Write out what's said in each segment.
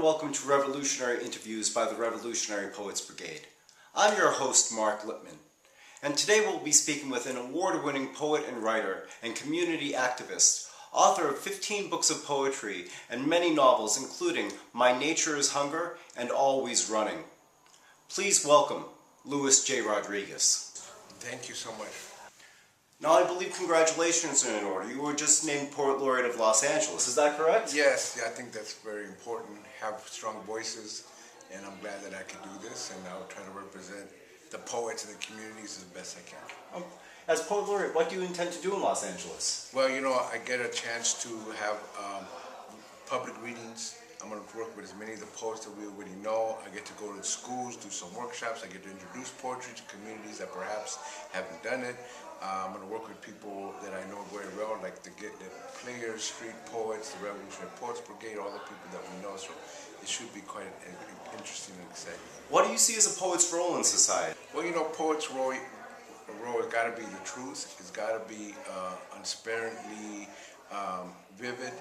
welcome to Revolutionary Interviews by the Revolutionary Poets Brigade. I'm your host, Mark Lipman, and today we'll be speaking with an award-winning poet and writer and community activist, author of 15 books of poetry and many novels including My Nature is Hunger and Always Running. Please welcome Luis J. Rodriguez. Thank you so much. Now, I believe congratulations are in order. You were just named Poet Laureate of Los Angeles. Is that correct? Yes, I think that's very important. Have strong voices, and I'm glad that I could do this, and I'll try to represent the poets and the communities as best I can. As Poet Laureate, what do you intend to do in Los Angeles? Well, you know, I get a chance to have public readings. I'm going to work with as many of the poets that we already know. I get to go to schools, do some workshops. I get to introduce poetry to communities that perhaps haven't done it. I'm going to work with people that I know very well, like the players, street poets, the Revolutionary Poets Brigade, all the people that we know. So it should be quite interesting and exciting. What do you see as a poet's role in society? Well, you know, poet's role has got to be the truth. It's got to be unsparingly vivid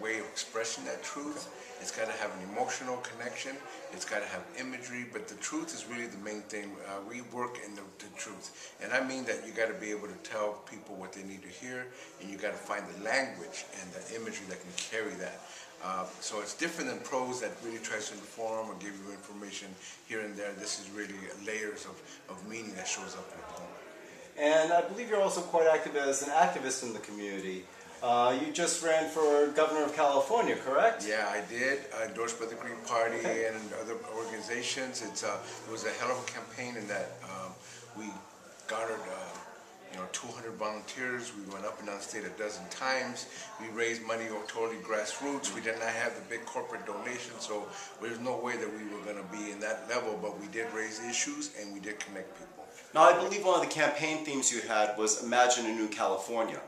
way of expressing that truth. It's got to have an emotional connection. It's got to have imagery, but the truth is really the main thing. We work in the truth, and I mean that you got to be able to tell people what they need to hear, and you got to find the language and the imagery that can carry that. So it's different than prose that really tries to inform or give you information here and there. This is really layers of meaning that shows up in a poem. And I believe you're also quite active as an activist in the community. You just ran for governor of California, correct? Yeah, I did. Endorsed by the Green Party and other organizations. It was a hell of a campaign in that we garnered 200 volunteers. We went up and down the state a dozen times. We raised money totally grassroots. We did not have the big corporate donations, so there's no way that we were going to be in that level, but we did raise issues and we did connect people. Now, I believe one of the campaign themes you had was Imagine a New California.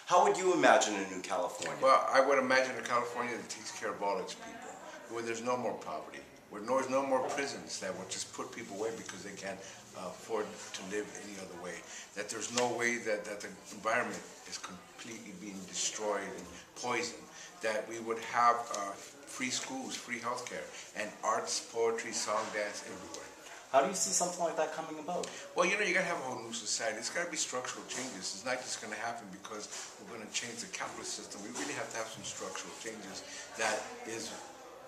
How would you imagine a new California? Well, I would imagine a California that takes care of all its people, where there's no more poverty, where there's no more prisons that would just put people away because they can't afford to live any other way, that there's no way that the environment is completely being destroyed and poisoned, that we would have free schools, free healthcare, and arts, poetry, song, dance everywhere. How do you see something like that coming about? Well, you know, you got to have a whole new society. It's got to be structural changes. It's not just going to happen because we're going to change the capitalist system. We really have to have some structural changes that is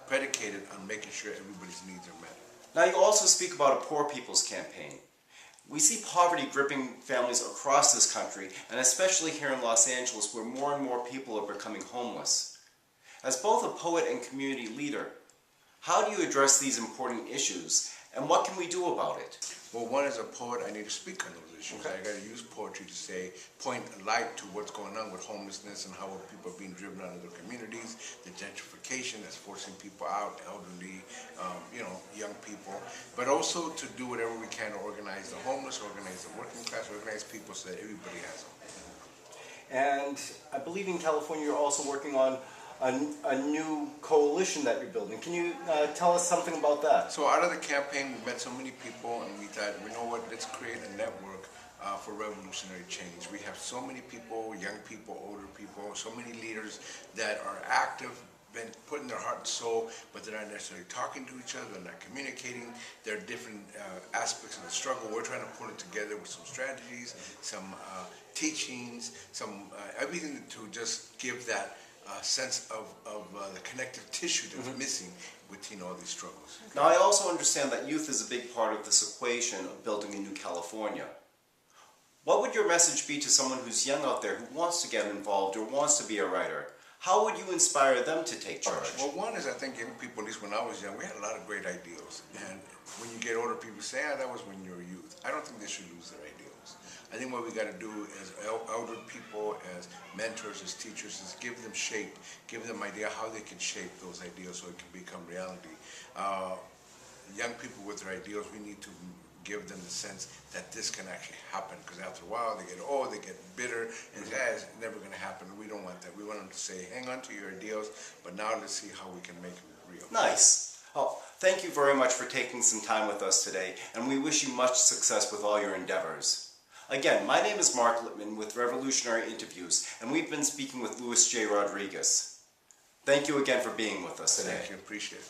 predicated on making sure everybody's needs are met. Now, you also speak about a poor people's campaign. We see poverty gripping families across this country, and especially here in Los Angeles, where more and more people are becoming homeless. As both a poet and community leader, how do you address these important issues? And what can we do about it? Well, one, as a poet, I need to speak on those issues. Okay. I got to use poetry to point a light to what's going on with homelessness and how people are being driven out of their communities, the gentrification that's forcing people out, elderly, young people, but also to do whatever we can to organize the homeless, organize the working class, organize people so that everybody has them. And I believe in California you're also working on a new coalition that you're building. Can you tell us something about that? So out of the campaign, we met so many people, and we thought, you know what, let's create a network for revolutionary change. We have so many people, young people, older people, so many leaders that are active, been putting their heart and soul, but they're not necessarily talking to each other, they're not communicating. There are different aspects of the struggle. We're trying to pull it together with some strategies, some teachings, some everything to just give that sense of the connective tissue that's missing between all these struggles. Now, I also understand that youth is a big part of this equation of building a new California. What would your message be to someone who's young out there who wants to get involved or wants to be a writer? How would you inspire them to take charge? Well, one is, I think young people, at least when I was young, we had a lot of great ideals. And when you get older, people say, that was when you were a youth. I don't think they should lose their ideals. I think what we got to do as elder people, as mentors, as teachers, is give them shape, give them idea how they can shape those ideals so it can become reality. Young people with their ideals, we need to give them the sense that this can actually happen, because after a while they get old, they get bitter, and it's never going to happen. We don't want that. We want them to say, hang on to your ideals, but now let's see how we can make them real. Nice. Oh, thank you very much for taking some time with us today, and we wish you much success with all your endeavors. Again, my name is Mark Lipman with Revolutionary Interviews, and we've been speaking with Luis J. Rodriguez. Thank you again for being with us today. Thank you, appreciate it.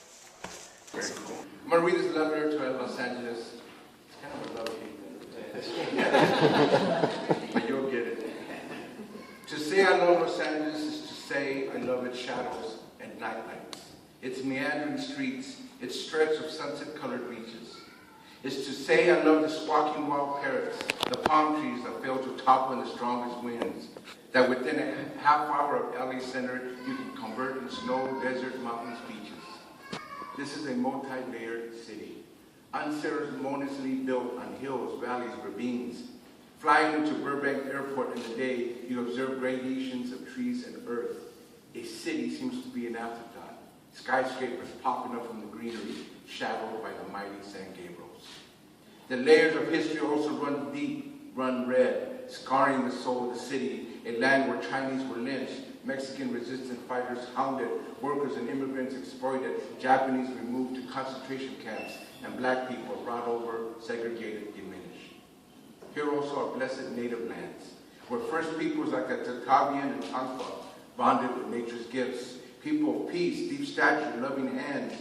Very cool. I'm going to read this letter to Los Angeles. It's kind of a love-hate, but you'll get it. To say I love Los Angeles is to say I love its shadows and nightlights, its meandering streets, its stretch of sunset-colored beaches. It's to say I love the squawking wild parrots, the palm trees that fail to topple in the strongest winds, that within a half hour of LA Center, you can convert in snow, desert, mountains, beaches. This is a multi-layered city, unceremoniously built on hills, valleys, ravines. Flying into Burbank Airport in the day, you observe gradations of trees and earth. A city seems to be an afterthought. Skyscrapers popping up from the greenery, shadowed by the mighty San Gabriels. The layers of history also run deep, run red, scarring the soul of the city, a land where Chinese were lynched, Mexican resistance fighters hounded, workers and immigrants exploited, Japanese removed to concentration camps, and black people brought over, segregated, diminished. Here also are blessed native lands, where first peoples like the Tatavian and Tanfa bonded with nature's gifts, people of peace, deep stature, loving hands.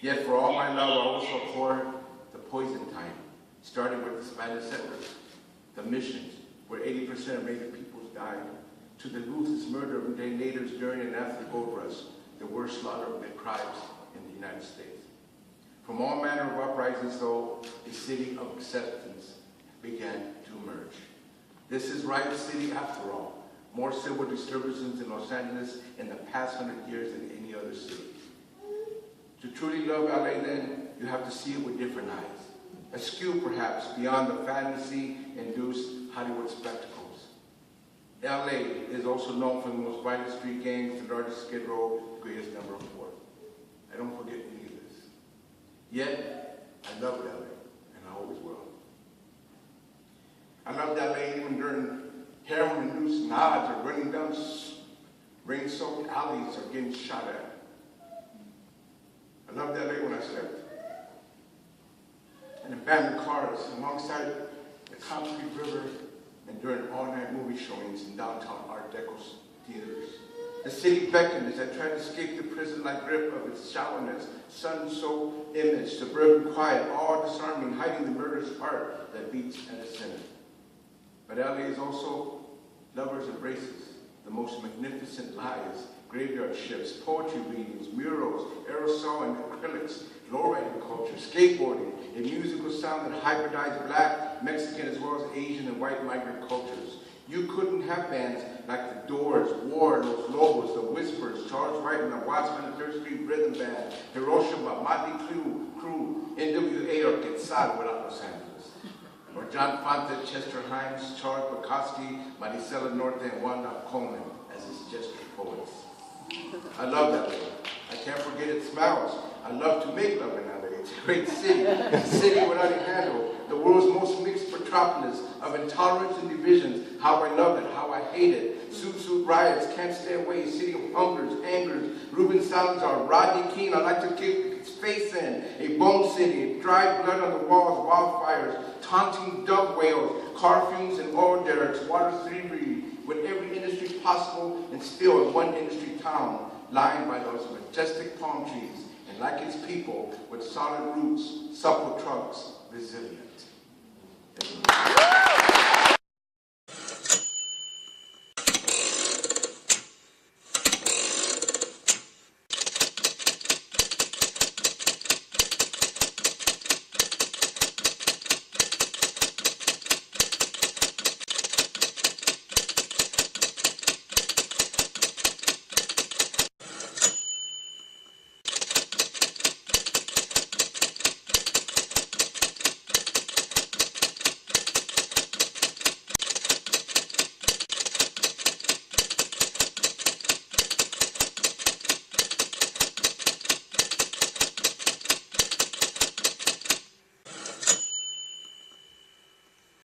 Yet for all my love, I also abhor the poison time, starting with the Spanish settlers, the missions, where 80% of native peoples died, to the ruthless murder of their natives during and after the gold rush, the worst slaughter of their tribes in the United States. From all manner of uprisings, though, a city of acceptance began to emerge. This is Riot City after all. More civil disturbances in Los Angeles in the past 100 years than any other city. To truly love LA, then, you have to see it with different eyes. Askew, perhaps, beyond the fantasy-induced Hollywood spectacles. LA is also known for the most violent street gangs, the largest skid row, the greatest number of poor. I don't forget any of this. Yet, I love LA, and I always will. I loved LA even during heroin-induced nods or running down rain-soaked alleys or getting shot at. I loved LA when I slept in abandoned cars alongside the concrete river and during all-night movie showings in downtown Art Deco theaters. The city beckoned as I tried to escape the prison-like grip of its shallowness, sun-soaked image, suburban quiet, all disarming, hiding the murderous heart that beats at its center. But LA is also lovers of races, the most magnificent lies, graveyard shifts, poetry readings, murals, aerosol and acrylics, lowriding culture, skateboarding, a musical sound that hybridized black, Mexican, as well as Asian and white migrant cultures. You couldn't have bands like The Doors, War, Los Lobos, The Whispers, Charles Wright and the Watts 103rd Street Rhythm Band, Hiroshima, Motley Crue, NWA, or Quetzal without Los Angeles. Or John Fonte, Chester Himes, Charles Bukowski, Maricela Norte, and Wanda Coleman as his gesture poets. I love that LA. I can't forget its smiles. I love to make love in LA. It's a great city, a city without a handle, the world's most mixed metropolis of intolerance and divisions. How I love it, how I hate it. Suit riots, can't stay away, city of hungers, angers. Ruben Salazar, Rodney King, I like to kick his face in. A bone city, dry blood on the walls, wildfires, taunting dove whales, car fumes and oil derricks, water thievery, with every industry possible and still in one industry town, lined by those majestic palm trees, and like its people, with solid roots, supple trunks, resilient.